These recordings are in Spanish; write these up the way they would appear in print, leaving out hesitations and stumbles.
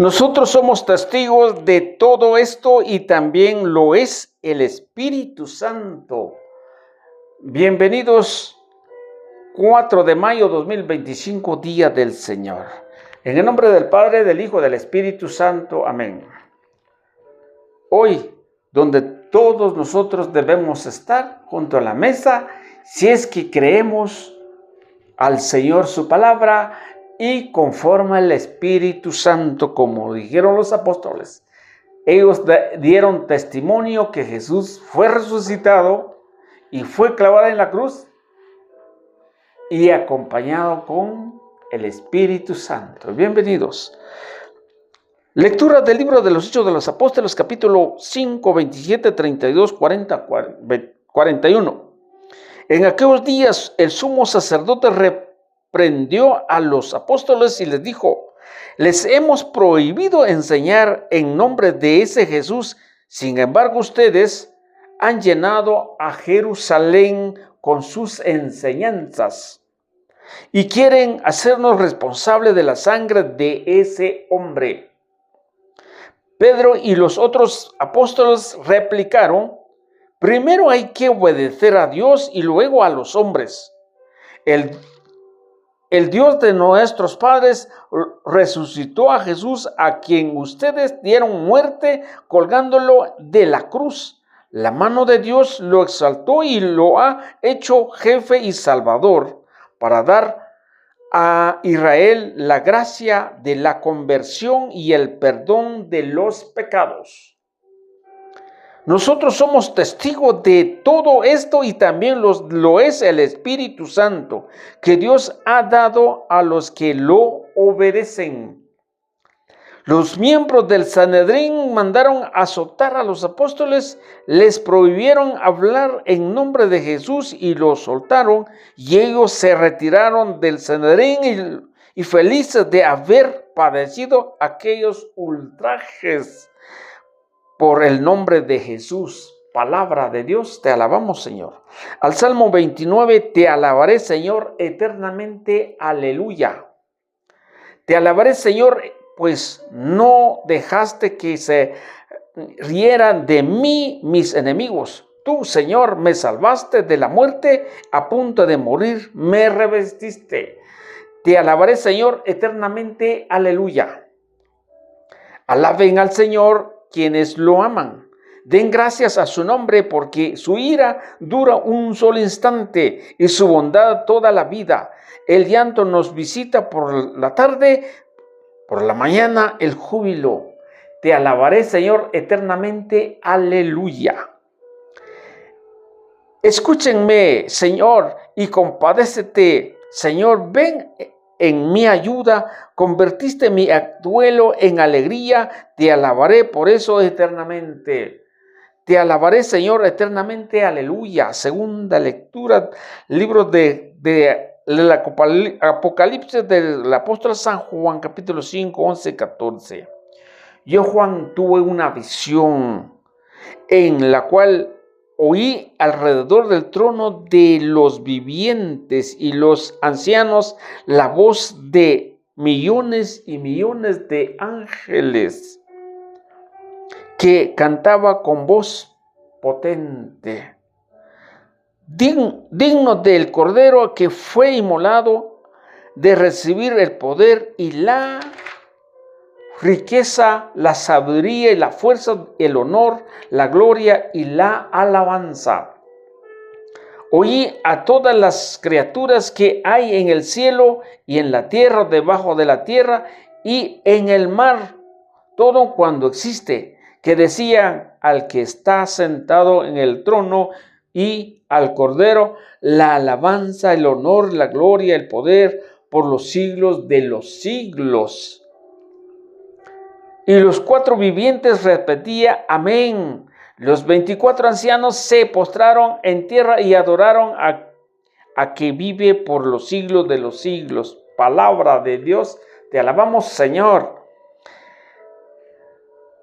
Nosotros somos testigos de todo esto y también lo es el Espíritu Santo. Bienvenidos 4 de mayo 2025, Día del Señor. En el nombre del Padre, del Hijo, del Espíritu Santo. Amén. Hoy, donde todos nosotros debemos estar junto a la mesa, si es que creemos al Señor su palabra y conforme al Espíritu Santo, como dijeron los apóstoles. Ellos dieron testimonio que Jesús fue resucitado y fue clavado en la cruz y acompañado con el Espíritu Santo. Bienvenidos. Lectura del libro de los Hechos de los Apóstoles, capítulo 5, 27, 32, 40, 41. En aquellos días el sumo sacerdote reprendió a los apóstoles y les dijo: les hemos prohibido enseñar en nombre de ese Jesús. Sin embargo, ustedes han llenado a Jerusalén con sus enseñanzas y quieren hacernos responsables de la sangre de ese hombre. Pedro y los otros apóstoles replicaron: primero hay que obedecer a Dios y luego a los hombres. El Dios de nuestros padres resucitó a Jesús, a quien ustedes dieron muerte colgándolo de la cruz. La mano de Dios lo exaltó y lo ha hecho jefe y salvador para dar a Israel la gracia de la conversión y el perdón de los pecados. Nosotros somos testigos de todo esto y también lo es el Espíritu Santo que Dios ha dado a los que lo obedecen. Los miembros del Sanedrín mandaron azotar a los apóstoles, les prohibieron hablar en nombre de Jesús y los soltaron, y ellos se retiraron del Sanedrín y felices de haber padecido aquellos ultrajes por el nombre de Jesús. Palabra de Dios, te alabamos, Señor. Al Salmo 29, te alabaré, Señor, eternamente. Aleluya. Te alabaré, Señor, pues no dejaste que se rieran de mí mis enemigos. Tú, Señor, me salvaste de la muerte, a punto de morir me revestiste. Te alabaré, Señor, eternamente. Aleluya. Alaben al Señor quienes lo aman. Den gracias a su nombre, porque su ira dura un solo instante y su bondad toda la vida. El llanto nos visita por la tarde, por la mañana el júbilo. Te alabaré, Señor, eternamente. Aleluya. Escúchenme, Señor, y compadécete. Señor, ven en mi ayuda, convertiste mi duelo en alegría, te alabaré por eso eternamente. Te alabaré, Señor, eternamente. Aleluya. Segunda lectura, libro del Apocalipsis del apóstol San Juan, capítulo 5, 11, 14. Yo, Juan, tuve una visión en la cual oí alrededor del trono de los vivientes y los ancianos la voz de millones y millones de ángeles que cantaba con voz potente: digno del Cordero que fue inmolado de recibir el poder y la riqueza, la sabiduría y la fuerza, el honor, la gloria y la alabanza. Oí a todas las criaturas que hay en el cielo y en la tierra, debajo de la tierra y en el mar, todo cuando existe, que decían al que está sentado en el trono y al Cordero: la alabanza, el honor, la gloria, el poder por los siglos de los siglos. Y los 4 vivientes repetían: amén. Los 24 ancianos se postraron en tierra y adoraron a que vive por los siglos de los siglos. Palabra de Dios, te alabamos, Señor.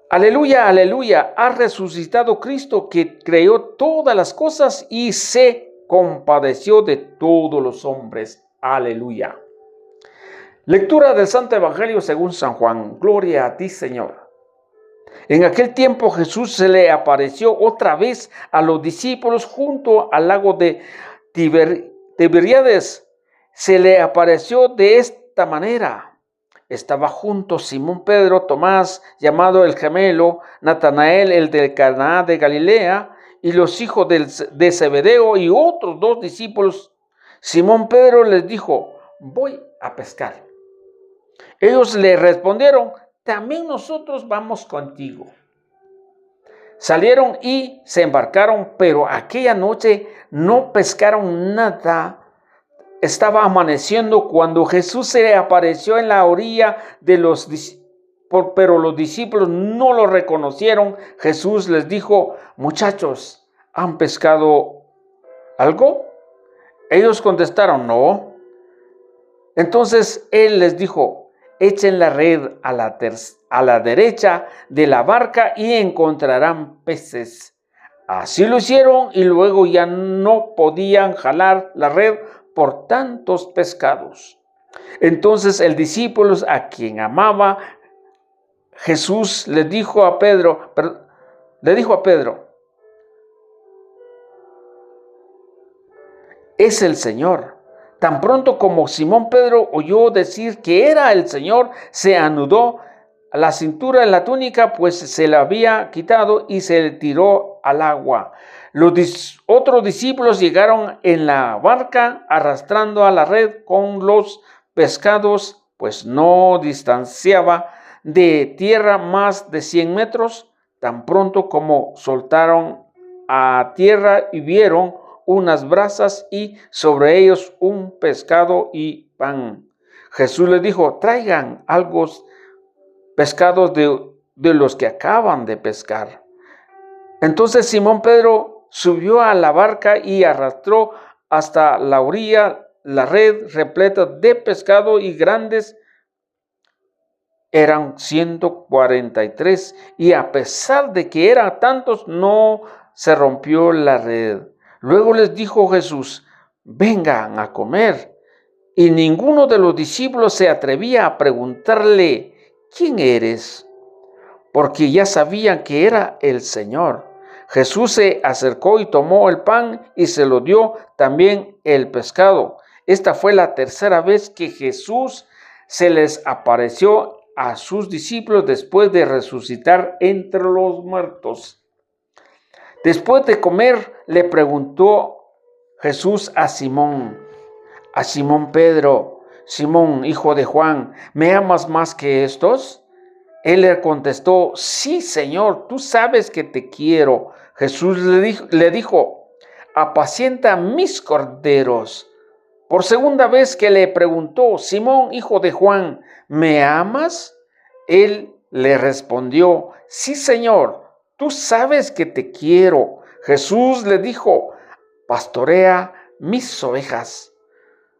Aleluya, aleluya. Ha resucitado Cristo, que creó todas las cosas y se compadeció de todos los hombres. Aleluya. Lectura del Santo Evangelio según San Juan. Gloria a ti, Señor. En aquel tiempo Jesús se le apareció otra vez a los discípulos junto al lago de Tiberíades. Se le apareció de esta manera. Estaba junto Simón Pedro, Tomás, llamado el gemelo, Natanael, el de Caná de Galilea, y los hijos de Zebedeo y otros 2 discípulos. Simón Pedro les dijo: voy a pescar. Ellos le respondieron: también nosotros vamos contigo. Salieron y se embarcaron, pero aquella noche no pescaron nada. Estaba amaneciendo cuando Jesús se apareció en la orilla pero los discípulos no lo reconocieron. Jesús les dijo: muchachos, ¿han pescado algo? Ellos contestaron: no. Entonces él les dijo: echen la red a la derecha de la barca y encontrarán peces. Así lo hicieron y luego ya no podían jalar la red por tantos pescados. Entonces el discípulo a quien amaba Jesús le dijo a Pedro: es el Señor. Tan pronto como Simón Pedro oyó decir que era el Señor, se anudó la cintura en la túnica, pues se la había quitado, y se le tiró al agua. Los otros discípulos llegaron en la barca arrastrando a la red con los pescados, pues no distanciaba de tierra más de 100 metros. Tan pronto como soltaron a tierra y vieron unas brasas y sobre ellos un pescado y pan. Jesús les dijo: traigan algo pescados de los que acaban de pescar. Entonces Simón Pedro subió a la barca y arrastró hasta la orilla la red repleta de pescado y grandes. Eran 143, y a pesar de que eran tantos, no se rompió la red. Luego les dijo Jesús: vengan a comer. Y ninguno de los discípulos se atrevía a preguntarle: ¿quién eres? Porque ya sabían que era el Señor. Jesús se acercó y tomó el pan y se lo dio, también el pescado. Esta fue la tercera vez que Jesús se les apareció a sus discípulos después de resucitar entre los muertos. Después de comer, le preguntó Jesús a Simón Pedro: Simón, hijo de Juan, ¿me amas más que estos? Él le contestó: sí, Señor, tú sabes que te quiero. Jesús le dijo: apacienta mis corderos. Por segunda vez que le preguntó: Simón, hijo de Juan, ¿me amas? Él le respondió: sí, Señor, tú sabes que te quiero. Jesús le dijo: pastorea mis ovejas.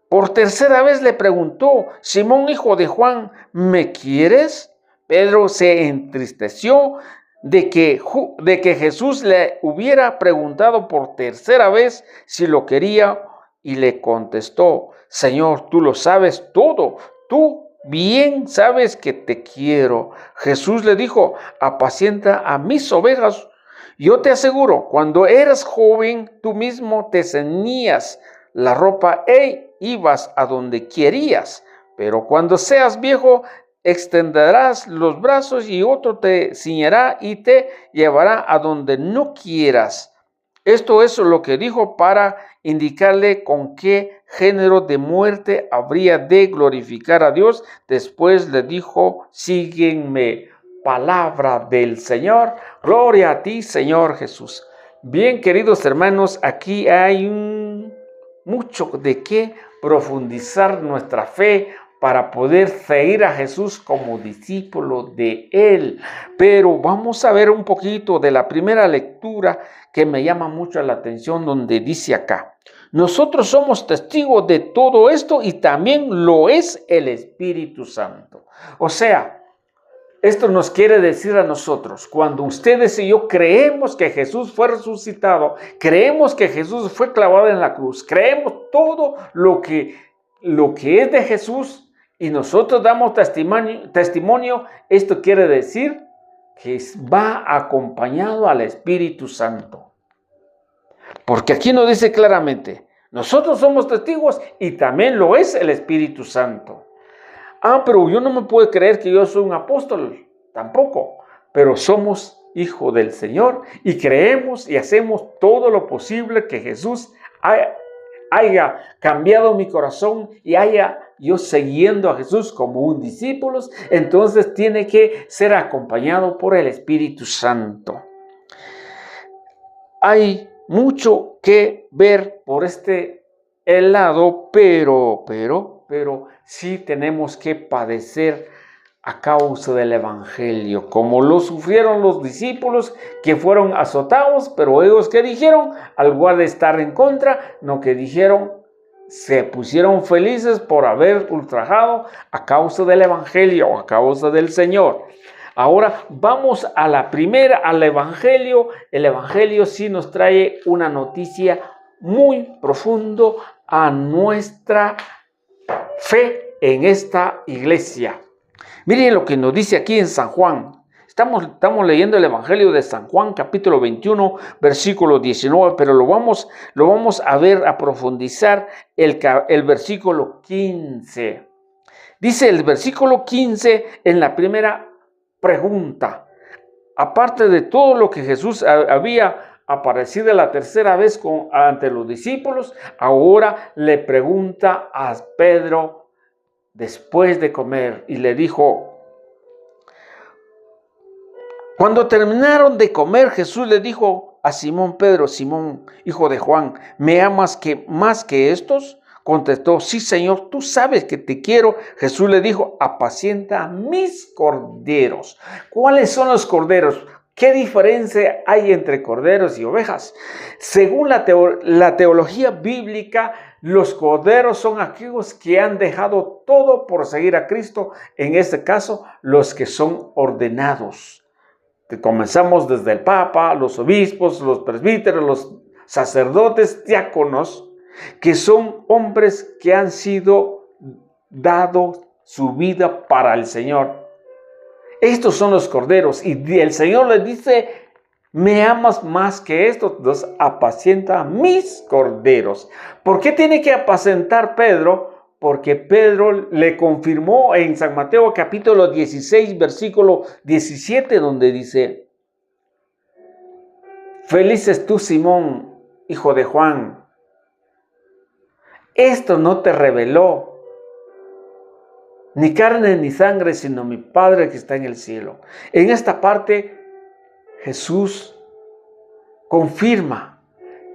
Por tercera vez le preguntó: Simón, hijo de Juan, ¿me quieres? Pedro se entristeció de que Jesús le hubiera preguntado por tercera vez si lo quería, y le contestó: Señor, tú lo sabes todo, tú bien sabes que te quiero. Jesús le dijo: apacienta a mis ovejas. Yo te aseguro, cuando eras joven, tú mismo te ceñías la ropa e ibas a donde querías, pero cuando seas viejo, extenderás los brazos y otro te ciñerá y te llevará a donde no quieras. Esto es lo que dijo para indicarle con qué género de muerte habría de glorificar a Dios. Después le dijo: sígueme. Palabra del Señor. Gloria a ti, Señor Jesús. Bien, queridos hermanos, aquí hay mucho de qué profundizar nuestra fe para poder seguir a Jesús como discípulo de Él. Pero vamos a ver un poquito de la primera lectura que me llama mucho la atención, donde dice acá: nosotros somos testigos de todo esto y también lo es el Espíritu Santo. O sea, esto nos quiere decir a nosotros, cuando ustedes y yo creemos que Jesús fue resucitado, creemos que Jesús fue clavado en la cruz, creemos todo lo que es de Jesús, y nosotros damos testimonio, esto quiere decir que va acompañado al Espíritu Santo. Porque aquí nos dice claramente, nosotros somos testigos y también lo es el Espíritu Santo. Pero yo no me puedo creer que yo soy un apóstol, tampoco. Pero somos hijos del Señor y creemos y hacemos todo lo posible que Jesús haya cambiado mi corazón y haya yo siguiendo a Jesús como un discípulo. Entonces tiene que ser acompañado por el Espíritu Santo. Hay mucho que ver por este lado, pero sí tenemos que padecer a causa del Evangelio, como lo sufrieron los discípulos que fueron azotados, pero ellos que dijeron, al lugar de estar en contra, no que dijeron, se pusieron felices por haber ultrajado a causa del Evangelio, a causa del Señor. Ahora vamos a la primera, al Evangelio. El Evangelio sí nos trae una noticia muy profundo a nuestra fe en esta iglesia. Miren lo que nos dice aquí en San Juan. Estamos leyendo el Evangelio de San Juan, capítulo 21, versículo 19, pero lo vamos a ver, a profundizar el versículo 15. Dice el versículo 15 en la primera pregunta. Aparte de todo lo que Jesús había aparecido la tercera vez ante los discípulos, ahora le pregunta a Pedro después de comer y le dijo, cuando terminaron de comer, Jesús le dijo a Simón Pedro, Simón, hijo de Juan, ¿me amas más que estos? Contestó, sí, Señor, tú sabes que te quiero. Jesús le dijo, apacienta mis corderos. ¿Cuáles son los corderos? ¿Qué diferencia hay entre corderos y ovejas? Según la teología bíblica, los corderos son aquellos que han dejado todo por seguir a Cristo. En este caso, los que son ordenados. Que comenzamos desde el Papa, los obispos, los presbíteros, los sacerdotes, diáconos, que son hombres que han sido dado su vida para el Señor. Estos son los corderos y el Señor les dice, me amas más que estos, entonces apacienta mis corderos. ¿Por qué tiene que apacentar Pedro? Porque Pedro le confirmó en San Mateo capítulo 16, versículo 17, donde dice, felices tú, Simón, hijo de Juan. Esto no te reveló ni carne ni sangre, sino mi Padre que está en el cielo. En esta parte, Jesús confirma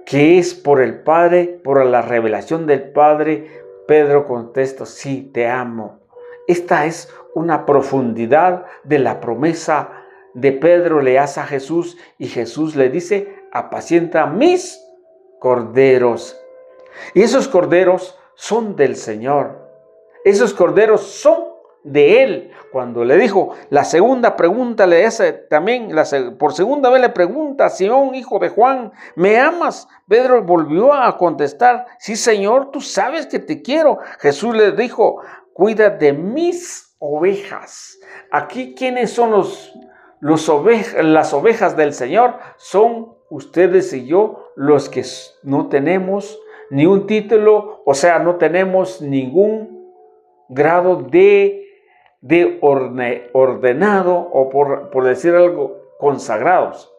que es por el Padre, por la revelación del Padre. Pedro contesta, sí, te amo. Esta es una profundidad de la promesa de Pedro, le hace a Jesús y Jesús le dice, apacienta mis corderos. Y esos corderos son del Señor. Esos corderos son de Él. Cuando le dijo, la segunda pregunta le hace también, por segunda vez le pregunta, Simón, hijo de Juan, ¿me amas? Pedro volvió a contestar, sí, Señor, tú sabes que te quiero. Jesús le dijo, cuida de mis ovejas. Aquí, ¿quiénes son las ovejas del Señor? Son ustedes y yo, los que no tenemos ni un título, o sea, no tenemos ningún grado de ordenado o por decir algo, consagrados.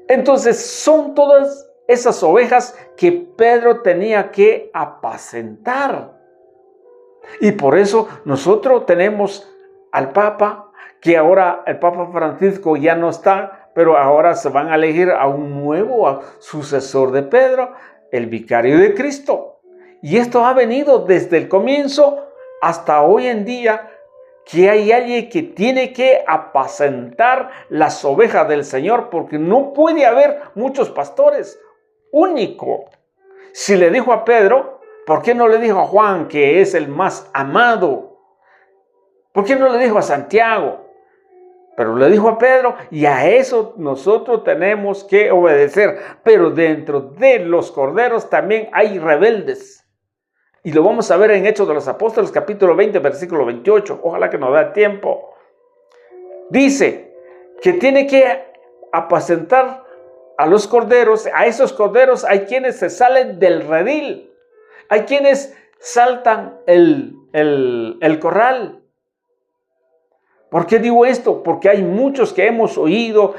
Entonces son todas esas ovejas que Pedro tenía que apacentar. Y por eso nosotros tenemos al Papa, que ahora el Papa Francisco ya no está, pero ahora se van a elegir a un nuevo sucesor de Pedro, el vicario de Cristo. Y esto ha venido desde el comienzo hasta hoy en día, que hay alguien que tiene que apacentar las ovejas del Señor, porque no puede haber muchos pastores, único. Si le dijo a Pedro, ¿por qué no le dijo a Juan, que es el más amado? ¿Por qué no le dijo a Santiago? Pero le dijo a Pedro, y a eso nosotros tenemos que obedecer. Pero dentro de los corderos también hay rebeldes. Y lo vamos a ver en Hechos de los Apóstoles, capítulo 20, versículo 28. Ojalá que nos dé tiempo. Dice que tiene que apacentar a los corderos. A esos corderos hay quienes se salen del redil. Hay quienes saltan el corral. ¿Por qué digo esto? Porque hay muchos que hemos oído,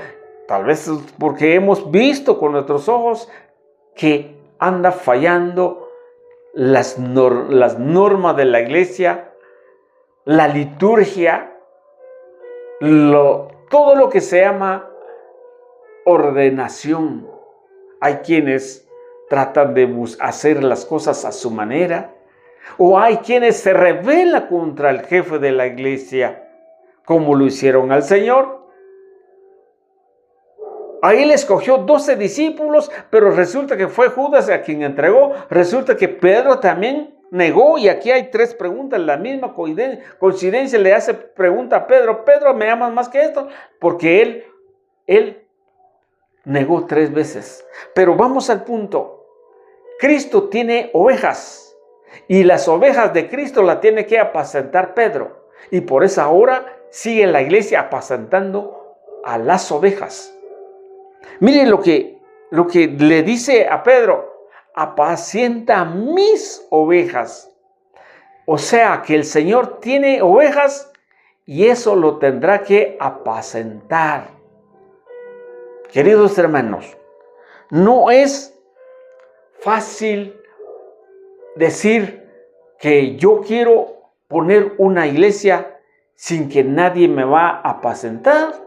tal vez porque hemos visto con nuestros ojos, que anda fallando las normas de la iglesia, la liturgia, todo lo que se llama ordenación. Hay quienes tratan de hacer las cosas a su manera, o hay quienes se rebelan contra el jefe de la iglesia, como lo hicieron al Señor. A él escogió 12 discípulos, pero resulta que fue Judas a quien entregó. Resulta que Pedro también negó, y aquí hay 3 preguntas. La misma coincidencia le hace pregunta a Pedro: Pedro, ¿me amas más que esto? Porque él negó 3 veces. Pero vamos al punto. Cristo tiene ovejas, y las ovejas de Cristo las tiene que apacentar Pedro. Y por esa hora sigue la iglesia apacentando a las ovejas. Miren lo que le dice a Pedro: apacienta mis ovejas. O sea que el Señor tiene ovejas y eso lo tendrá que apacentar. Queridos hermanos, no es fácil decir que yo quiero poner una iglesia sin que nadie me va a apacentar.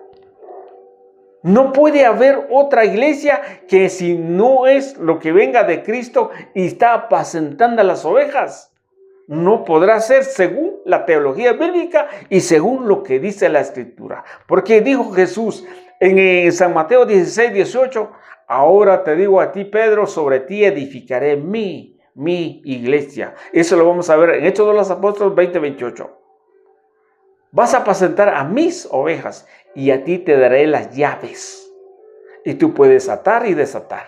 No puede haber otra iglesia que si no es lo que venga de Cristo y está apacentando a las ovejas. No podrá ser según la teología bíblica y según lo que dice la Escritura. Porque dijo Jesús en San Mateo 16, 18, ahora te digo a ti, Pedro, sobre ti edificaré mi iglesia. Eso lo vamos a ver en Hechos de los Apóstoles 20, 28. Vas a apacentar a mis ovejas y a ti te daré las llaves. Y tú puedes atar y desatar.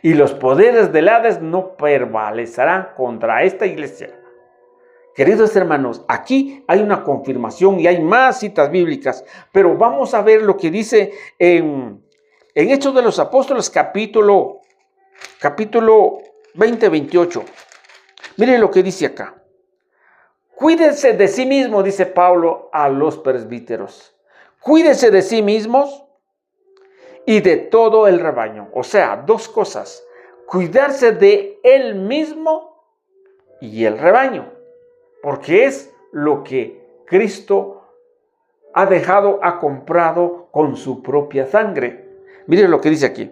Y los poderes del Hades no prevalecerán contra esta iglesia. Queridos hermanos, aquí hay una confirmación y hay más citas bíblicas. Pero vamos a ver lo que dice en Hechos de los Apóstoles capítulo 20, 28. Miren lo que dice acá. Cuídense de sí mismos, dice Pablo a los presbíteros. Cuídense de sí mismos y de todo el rebaño. O sea, 2 cosas. Cuidarse de él mismo y el rebaño. Porque es lo que Cristo ha comprado con su propia sangre. Miren lo que dice aquí.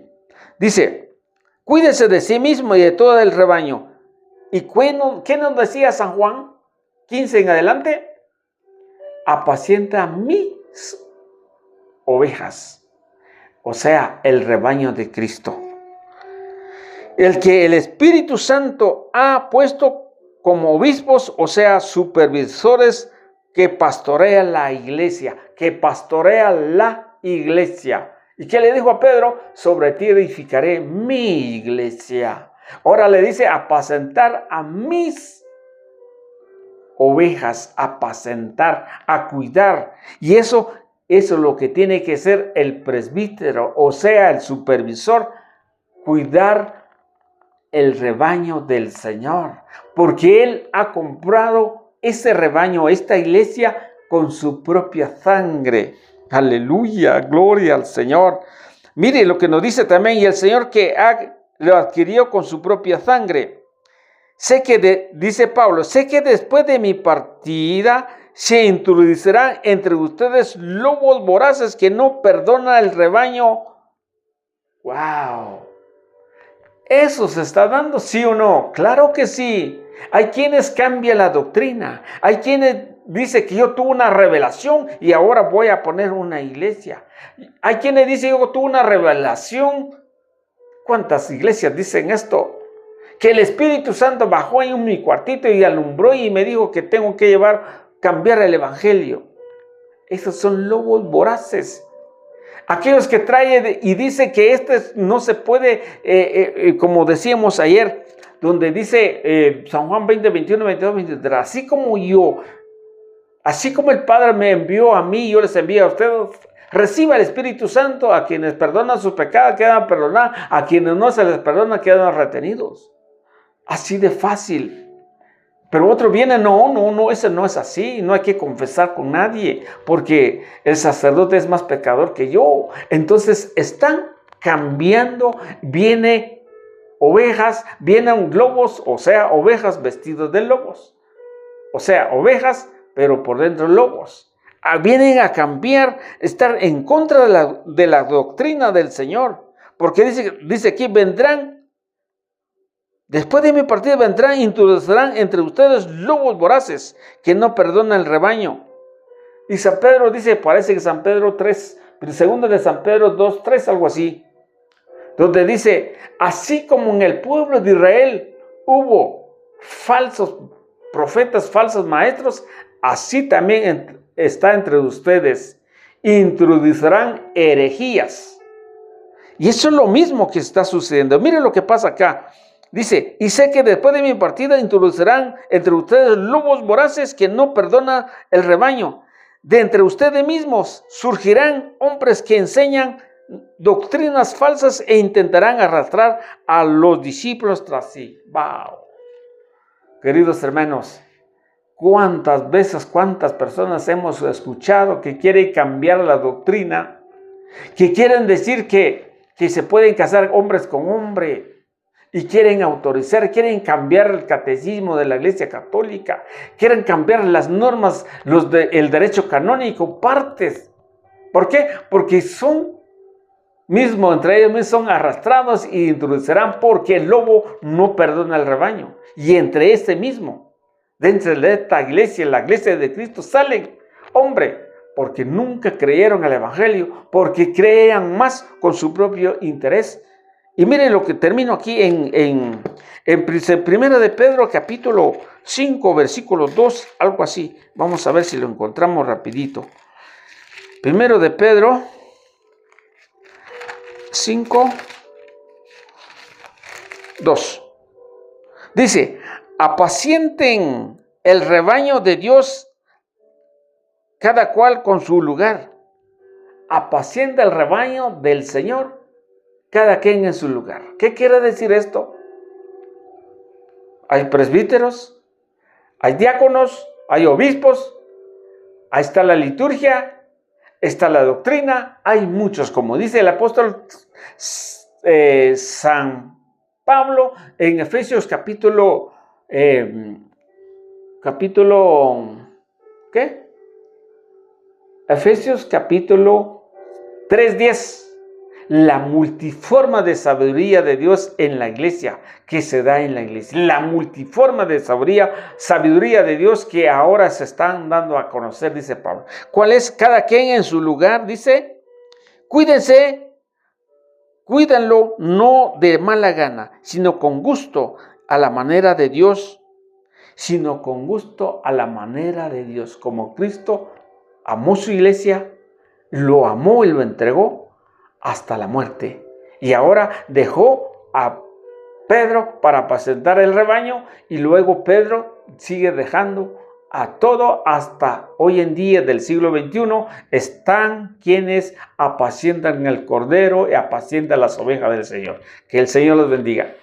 Dice, cuídense de sí mismo y de todo el rebaño. ¿Y qué nos decía San Juan 15 en adelante? Apacienta mis ovejas, o sea, el rebaño de Cristo, el que el Espíritu Santo ha puesto como obispos, o sea, supervisores que pastorean la iglesia, ¿Y qué le dijo a Pedro? Sobre ti edificaré mi iglesia. Ahora le dice apacentar a mis ovejas, apacentar, a cuidar. Y eso es lo que tiene que ser el presbítero, o sea, el supervisor, cuidar el rebaño del Señor, porque Él ha comprado ese rebaño, esta iglesia, con su propia sangre. Aleluya, gloria al Señor. Mire lo que nos dice también, y el Señor que lo adquirió con su propia sangre. Dice Pablo, sé que después de mi partida se introducirán entre ustedes lobos voraces que no perdonan el rebaño. ¡Wow! ¿Eso se está dando, sí o no? Claro que sí. Hay quienes cambian la doctrina. Hay quienes dicen que yo tuve una revelación y ahora voy a poner una iglesia. Hay quienes dicen que yo tuve una revelación. ¿Cuántas iglesias dicen esto? Que el Espíritu Santo bajó en mi cuartito y alumbró y me dijo que tengo que cambiar el evangelio. Esos son lobos voraces. Aquellos que traen y dicen que no se puede, como decíamos ayer, donde dice San Juan 20, 21, 22, 23, así como el Padre me envió a mí, yo les envío a ustedes. Reciba el Espíritu Santo. A quienes perdonan sus pecados quedan perdonados, a quienes no se les perdona quedan retenidos. Así de fácil. Pero otro viene, no, ese no es así. No hay que confesar con nadie, porque el sacerdote es más pecador que yo. Entonces están cambiando. Vienen ovejas, vienen lobos, o sea, ovejas vestidos de lobos. O sea, ovejas, pero por dentro lobos. Vienen a cambiar, estar en contra de la doctrina del Señor. Porque dice aquí, vendrán, después de mi partida vendrán, introducirán entre ustedes lobos voraces que no perdonan el rebaño. Y San Pedro dice, parece que San Pedro 3, segunda de San Pedro 2, 3, algo así, donde dice, así como en el pueblo de Israel hubo falsos profetas, falsos maestros, así también está entre ustedes. Introducirán herejías. Y eso es lo mismo que está sucediendo. Miren lo que pasa acá. Dice, y sé que después de mi partida introducirán entre ustedes lobos voraces que no perdonan el rebaño. De entre ustedes mismos surgirán hombres que enseñan doctrinas falsas e intentarán arrastrar a los discípulos tras sí. ¡Wow! Queridos hermanos, ¿cuántas veces, cuántas personas hemos escuchado que quieren cambiar la doctrina? Que quieren decir que se pueden casar hombres con hombres. Y quieren autorizar, quieren cambiar el catecismo de la Iglesia Católica. Quieren cambiar las normas, el derecho canónico, partes. ¿Por qué? Porque entre ellos mismos son arrastrados y introducirán, porque el lobo no perdona el rebaño. Y entre este mismo, dentro de esta iglesia, la iglesia de Cristo, salen, hombre, porque nunca creyeron al Evangelio, porque creían más con su propio interés. Y miren lo que termino aquí en 1 de Pedro, capítulo 5, versículo 2, algo así. Vamos a ver si lo encontramos rapidito. 1 de Pedro 5, 2. Dice, apacienten el rebaño de Dios, cada cual con su lugar. Apacienta el rebaño del Señor, cada quien en su lugar. ¿Qué quiere decir esto? Hay presbíteros, hay diáconos, hay obispos, ahí está la liturgia, está la doctrina, hay muchos, como dice el apóstol San Pablo en Efesios capítulo Efesios capítulo 3:10. La multiforma de sabiduría de Dios en la iglesia, que se da en la iglesia. La multiforma de sabiduría de Dios que ahora se están dando a conocer, dice Pablo. ¿Cuál es? Cada quien en su lugar, dice, cuídenlo no de mala gana, sino con gusto a la manera de Dios. Como Cristo amó su iglesia, lo amó y lo entregó hasta la muerte. Y ahora dejó a Pedro para apacentar el rebaño, y luego Pedro sigue dejando a todo hasta hoy en día del siglo XXI. Están quienes apacientan el cordero y apacientan las ovejas del Señor. Que el Señor los bendiga.